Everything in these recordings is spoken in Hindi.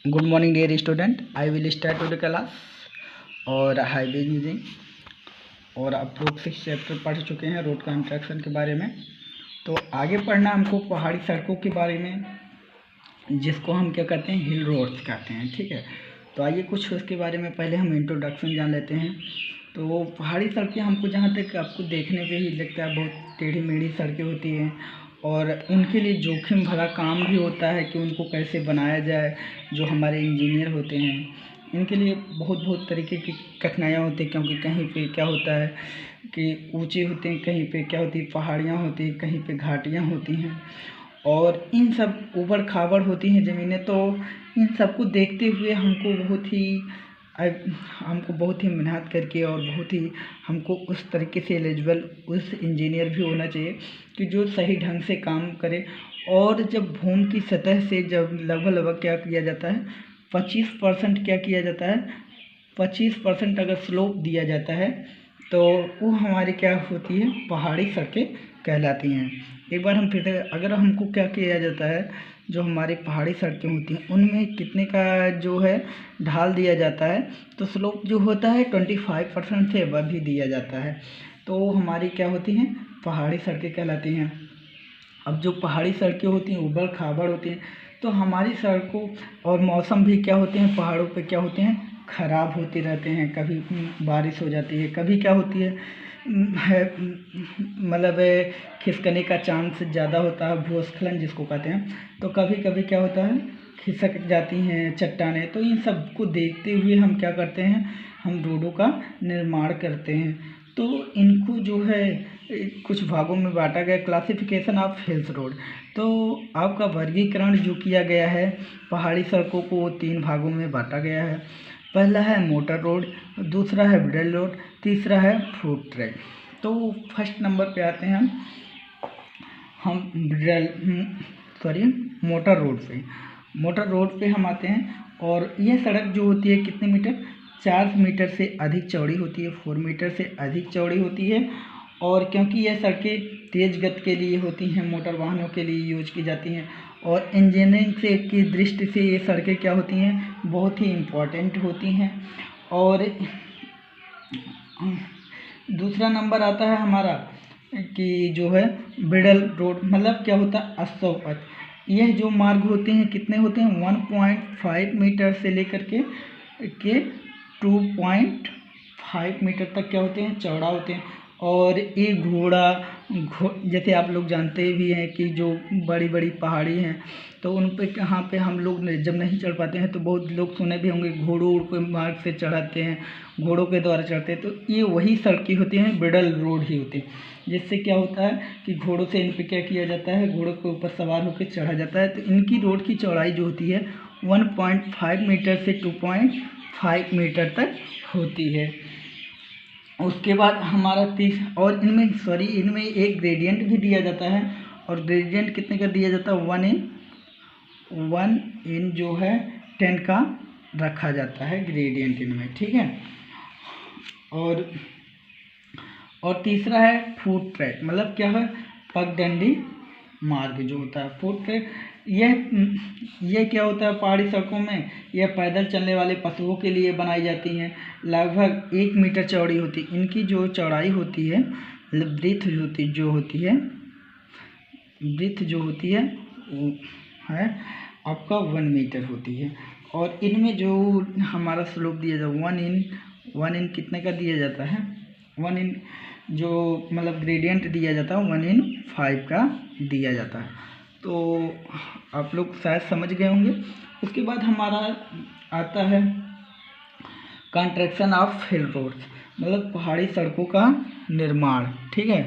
Good morning dear student, I will start today class और हाईवे यूजिंग। और आप लोग 6 चैप्टर पढ़ चुके हैं रोड कंस्ट्रक्शन के बारे में। तो आगे पढ़ना हमको पहाड़ी सड़कों के बारे में, जिसको हम क्या कहते हैं, हिल रोड्स कहते हैं। ठीक है, तो आइए कुछ उसके बारे में पहले हम इंट्रोडक्शन जान लेते हैं। तो पहाड़ी सड़कें हमको जहाँ तक आपको देखने पे ही लगता है बहुत टेढ़ी मेढ़ी सड़कें होती हैं, और उनके लिए जोखिम भरा काम भी होता है कि उनको कैसे बनाया जाए। जो हमारे इंजीनियर होते हैं, इनके लिए बहुत बहुत तरीके की कठिनाइयाँ होती हैं, क्योंकि कहीं पे क्या होता है कि ऊंचे होते हैं, कहीं पे क्या होती है पहाड़ियाँ होती हैं, कहीं पे घाटियाँ होती हैं, और इन सब ऊबड़ खाबड़ होती हैं ज़मीनें। तो इन सबको देखते हुए हमको बहुत ही मेहनत करके और बहुत ही हमको उस तरीके से एलिजिबल उस इंजीनियर भी होना चाहिए कि जो सही ढंग से काम करे। और जब भूमि की सतह से जब लगभग क्या किया जाता है, 25% क्या किया जाता है, 25% अगर स्लोप दिया जाता है तो वो हमारी क्या होती है, पहाड़ी सड़कें कहलाती हैं। एक बार हम फिर से अगर हमको क्या किया जाता है, जो हमारी पहाड़ी सड़कें होती हैं उनमें कितने का जो है ढाल दिया जाता है, तो स्लोप जो होता है 25% से अबव भी दिया जाता है, तो हमारी क्या होती हैं, पहाड़ी सड़कें कहलाती हैं। अब जो पहाड़ी सड़कें होती हैं ऊबड़ खाबड़ होती हैं, तो हमारी सड़कों और मौसम भी क्या होते हैं, पहाड़ों पे क्या होते हैं, ख़राब होते रहते हैं। कभी बारिश हो जाती है, कभी क्या होती है मतलब खिसकने का चांस ज़्यादा होता है, भूस्खलन जिसको कहते हैं। तो कभी कभी क्या होता है, खिसक जाती हैं चट्टानें। तो इन सब को देखते हुए हम क्या करते हैं, हम रोडों का निर्माण करते हैं। तो इनको जो है कुछ भागों में बांटा गया, क्लासिफिकेशन ऑफ हिल्स रोड। तो आपका वर्गीकरण जो किया गया है पहाड़ी सड़कों को 3 भागों में बांटा गया है। पहला है मोटर रोड, दूसरा है ब्रिडल रोड, तीसरा है फूट ट्रैक। तो फर्स्ट नंबर पे आते हैं हम मोटर रोड पे। मोटर रोड पे हम आते हैं, और यह सड़क जो होती है कितने मीटर, 4 मीटर से अधिक चौड़ी होती है, 4 मीटर से अधिक चौड़ी होती है। और क्योंकि यह सड़कें तेज़ गति के लिए होती हैं, मोटर वाहनों के लिए यूज की जाती हैं, और इंजीनियरिंग से की दृष्टि से ये सड़कें क्या होती हैं, बहुत ही इम्पोर्टेंट होती हैं। और दूसरा नंबर आता है हमारा कि जो है ब्रिडल रोड, मतलब क्या होता है, अस्तव पथ। यह जो मार्ग होते हैं कितने होते हैं, 1.5 मीटर से लेकर के 2.5 मीटर तक क्या होते हैं, चौड़ा होते हैं। और ये जैसे आप लोग जानते भी हैं कि जो बड़ी बड़ी पहाड़ी हैं, तो उन पे कहाँ पे हम लोग जब नहीं चढ़ पाते हैं, तो बहुत लोग सुने भी होंगे घोड़ों के मार्ग से चढ़ाते हैं, घोड़ों के द्वारा चढ़ते हैं। तो ये वही सड़कें होती हैं, ब्रिडल रोड ही होती है, जिससे क्या होता है कि घोड़ों से इन पे क्या किया जाता है, घोड़ों के ऊपर सवार होकर चढ़ा जाता है। तो इनकी रोड की चौड़ाई जो होती है 1.5 मीटर से 2.5 मीटर तक होती है। उसके बाद हमारा और इनमें एक ग्रेडियंट भी दिया जाता है, और ग्रेडियंट कितने का दिया जाता है, 1 इन जो है 10 का रखा जाता है ग्रेडियंट इनमें। ठीक है, और तीसरा है फूट ट्रैक, मतलब क्या है, पगडंडी मार्ग जो होता है फूट ट्रैक। यह क्या होता है, पहाड़ी सड़कों में यह पैदल चलने वाले पशुओं के लिए बनाई जाती हैं। लगभग 1 मीटर चौड़ी होती, इनकी जो चौड़ाई होती है, मतलब ब्रीथ जो होती है वो है आपका 1 मीटर होती है। और इनमें जो हमारा स्लोप दिया जाता 1 इन कितने का दिया जाता है, 1 इन जो मतलब ग्रेडियंट दिया जाता है 1/5 का दिया जाता है। तो आप लोग शायद समझ गए होंगे। उसके बाद हमारा आता है कंस्ट्रक्शन ऑफ हिल रोड्स, मतलब पहाड़ी सड़कों का निर्माण। ठीक है,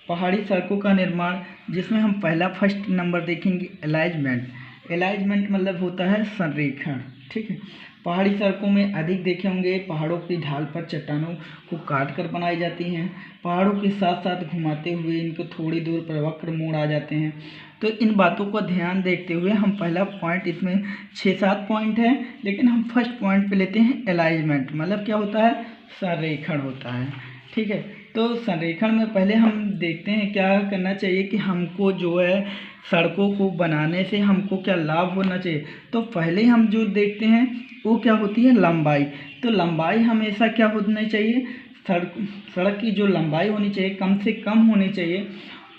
पहाड़ी सड़कों का निर्माण, जिसमें हम पहला फर्स्ट नंबर देखेंगे एलाइजमेंट मतलब होता है संरेखण। ठीक है, पहाड़ी सड़कों में अधिक देखे होंगे, पहाड़ों की ढाल पर चट्टानों को काट कर बनाई जाती हैं। पहाड़ों के साथ साथ घुमाते हुए इनको थोड़ी दूर पर वक्र मोड़ आ जाते हैं। तो इन बातों को ध्यान देखते हुए हम पहला पॉइंट, इसमें 6-7 पॉइंट है, लेकिन हम फर्स्ट पॉइंट पे लेते हैं एलाइजमेंट, मतलब क्या होता है, संरेखण होता है। ठीक है, तो संरेखण में पहले हम देखते हैं क्या करना चाहिए कि हमको जो है सड़कों को बनाने से हमको क्या लाभ होना चाहिए। तो पहले हम जो देखते हैं वो क्या होती है, लंबाई। तो लंबाई हमेशा क्या होनी चाहिए, सड़क की जो लंबाई होनी चाहिए कम से कम होनी चाहिए।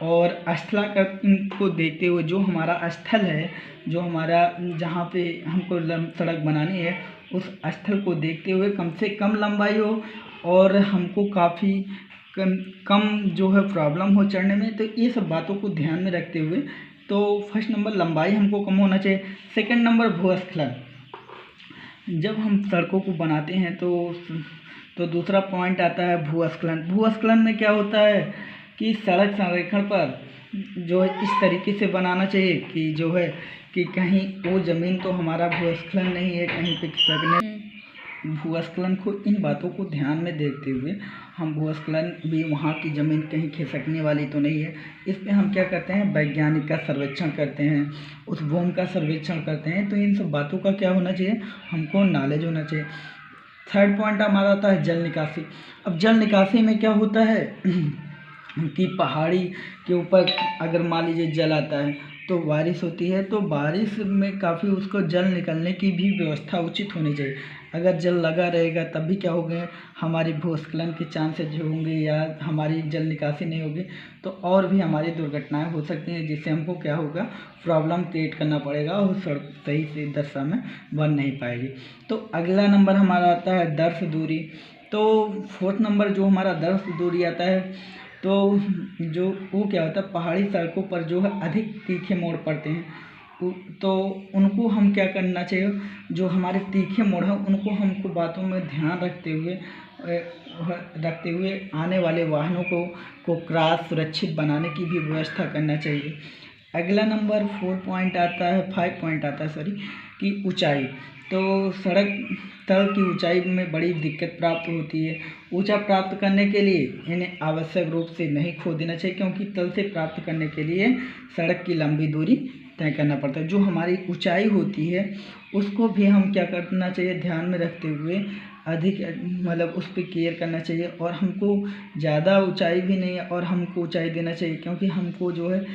और स्थलाकृति को देखते हुए जो हमारा स्थल है, जो हमारा जहाँ पे हमको सड़क बनानी है, उस स्थल को देखते हुए कम से कम लंबाई हो और हमको काफ़ी कम जो है प्रॉब्लम हो चढ़ने में। तो ये सब बातों को ध्यान में रखते हुए तो फर्स्ट नंबर लंबाई हमको कम होना चाहिए। सेकंड नंबर भूस्खलन। जब हम सड़कों को बनाते हैं तो दूसरा पॉइंट आता है भूस्खलन। भूस्खलन में क्या होता है कि सड़क संरेखण पर जो है इस तरीके से बनाना चाहिए कि जो है कि कहीं वो ज़मीन तो हमारा भूस्खलन नहीं है, कहीं पे खिसकने। भूस्खलन को, इन बातों को ध्यान में देखते हुए हम भूस्खलन भी वहाँ की ज़मीन कहीं खिसकने वाली तो नहीं है, इस पे हम क्या करते हैं, वैज्ञानिक का सर्वेक्षण करते हैं, उस भूमि का सर्वेक्षण करते हैं। तो इन सब बातों का क्या होना चाहिए, हमको नॉलेज होना चाहिए। थर्ड पॉइंट हमारा आता है जल निकासी। अब जल निकासी में क्या होता है कि पहाड़ी के ऊपर अगर मान लीजिए जल आता है तो बारिश होती है, तो बारिश में काफ़ी उसको जल निकलने की भी व्यवस्था उचित होनी चाहिए। अगर जल लगा रहेगा तब भी क्या होगा, हमारी भूस्खलन के चांसेज जो होंगे या हमारी जल निकासी नहीं होगी तो और भी हमारी दुर्घटनाएं हो सकती हैं, जिससे हमको क्या होगा, प्रॉब्लम क्रिएट करना पड़ेगा और सड़क सही से दशा में बन नहीं पाएगी। तो अगला नंबर हमारा आता है दर्श दूरी। तो फोर्थ नंबर जो हमारा दर्श दूरी आता है, तो जो वो क्या होता है, पहाड़ी सड़कों पर जो है अधिक तीखे मोड़ पड़ते हैं, तो उनको हम क्या करना चाहिए, जो हमारे तीखे मोड़ हैं उनको हमको बातों में ध्यान रखते हुए आने वाले वाहनों को क्रॉस सुरक्षित बनाने की भी व्यवस्था करना चाहिए। अगला नंबर 5 पॉइंट आता है कि ऊंचाई। तो सड़क तल की ऊंचाई में बड़ी दिक्कत प्राप्त होती है। ऊंचा प्राप्त करने के लिए इन्हें आवश्यक रूप से नहीं खो देना चाहिए, क्योंकि तल से प्राप्त करने के लिए सड़क की लंबी दूरी तय करना पड़ता है। जो हमारी ऊंचाई होती है उसको भी हम क्या करना चाहिए, ध्यान में रखते हुए अधिक मतलब उस पर केयर करना चाहिए। और हमको ज़्यादा ऊंचाई भी नहीं है और हमको ऊंचाई देना चाहिए, क्योंकि हमको जो है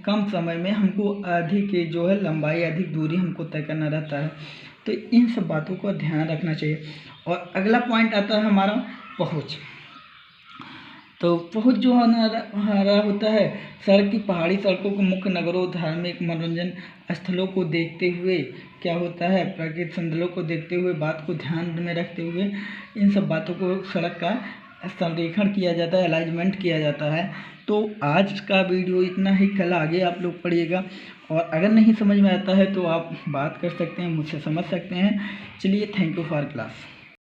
कम समय में हमको अधिक जो है लंबाई, अधिक दूरी हमको तय करना रहता है। तो इन सब बातों का ध्यान रखना चाहिए। और अगला पॉइंट आता है हमारा पहुँच। तो पहुँच जो हमारा होता है, सड़क की पहाड़ी सड़कों को मुख्य नगरों, धार्मिक मनोरंजन स्थलों को देखते हुए क्या होता है, प्राकृतिक सौंदर्य को देखते हुए, बात को ध्यान में रखते हुए इन सब बातों को सड़क का संरेखण किया जाता है, अलाइनमेंट किया जाता है। तो आज का वीडियो इतना ही, कल आगे आप लोग पढ़िएगा। और अगर नहीं समझ में आता है तो आप बात कर सकते हैं, मुझसे समझ सकते हैं। चलिए, थैंक यू फॉर क्लास।